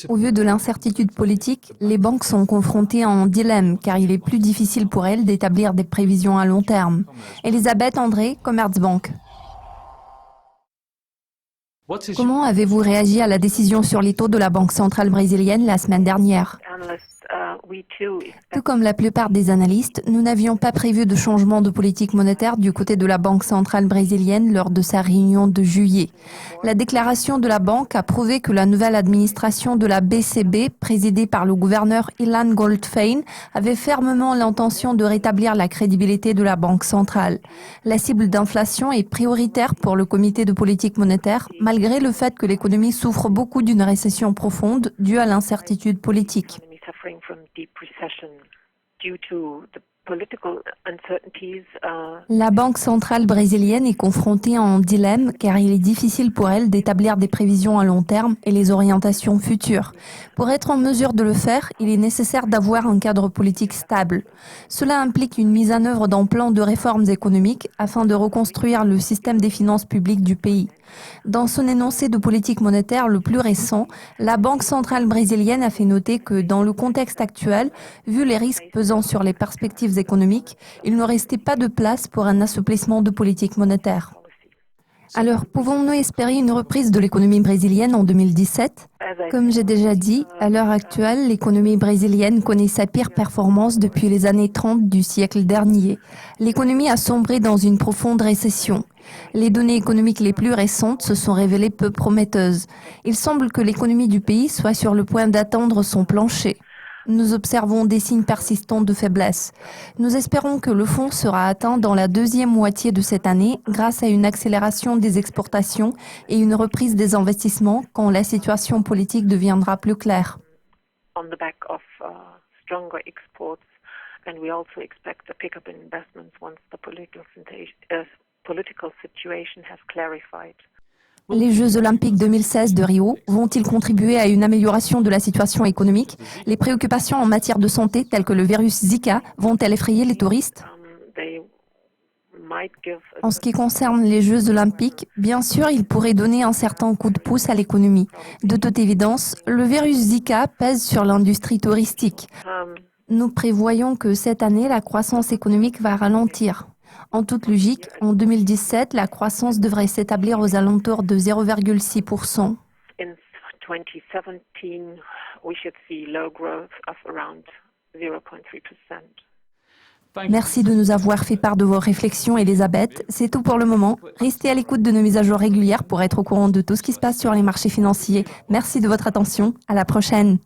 Au vu de l'incertitude politique, les banques sont confrontées à un dilemme car il est plus difficile pour elles d'établir des prévisions à long terme. Elisabeth André, Commerzbank. Comment avez-vous réagi à la décision sur les taux de la Banque centrale brésilienne la semaine dernière ? Tout comme la plupart des analystes, nous n'avions pas prévu de changement de politique monétaire du côté de la Banque centrale brésilienne lors de sa réunion de juillet. La déclaration de la banque a prouvé que la nouvelle administration de la BCB, présidée par le gouverneur Ilan Goldfein, avait fermement l'intention de rétablir la crédibilité de la Banque centrale. La cible d'inflation est prioritaire pour le comité de politique monétaire, malgré le fait que l'économie souffre beaucoup d'une récession profonde due à l'incertitude politique. La Banque centrale brésilienne est confrontée à un dilemme car il est difficile pour elle d'établir des prévisions à long terme et les orientations futures. Pour être en mesure de le faire, il est nécessaire d'avoir un cadre politique stable. Cela implique une mise en œuvre d'un plan de réformes économiques afin de reconstruire le système des finances publiques du pays. Dans son énoncé de politique monétaire le plus récent, la Banque centrale brésilienne a fait noter que dans le contexte actuel, vu les risques pesant sur les perspectives économiques, il ne restait pas de place pour un assouplissement de politique monétaire. Alors, pouvons-nous espérer une reprise de l'économie brésilienne en 2017 ? Comme j'ai déjà dit, à l'heure actuelle, l'économie brésilienne connaît sa pire performance depuis les années 30 du siècle dernier. L'économie a sombré dans une profonde récession. Les données économiques les plus récentes se sont révélées peu prometteuses. Il semble que l'économie du pays soit sur le point d'atteindre son plancher. Nous observons des signes persistants de faiblesse. Nous espérons que le fond sera atteint dans la deuxième moitié de cette année grâce à une accélération des exportations et une reprise des investissements quand la situation politique deviendra plus claire. Les Jeux olympiques 2016 de Rio vont-ils contribuer à une amélioration de la situation économique ? Les préoccupations en matière de santé, telles que le virus Zika, vont-elles effrayer les touristes ? En ce qui concerne les Jeux olympiques, bien sûr, ils pourraient donner un certain coup de pouce à l'économie. De toute évidence, le virus Zika pèse sur l'industrie touristique. Nous prévoyons que cette année, la croissance économique va ralentir. En toute logique, en 2017, la croissance devrait s'établir aux alentours de 0,6%. Merci de nous avoir fait part de vos réflexions, Elisabeth. C'est tout pour le moment. Restez à l'écoute de nos mises à jour régulières pour être au courant de tout ce qui se passe sur les marchés financiers. Merci de votre attention. À la prochaine.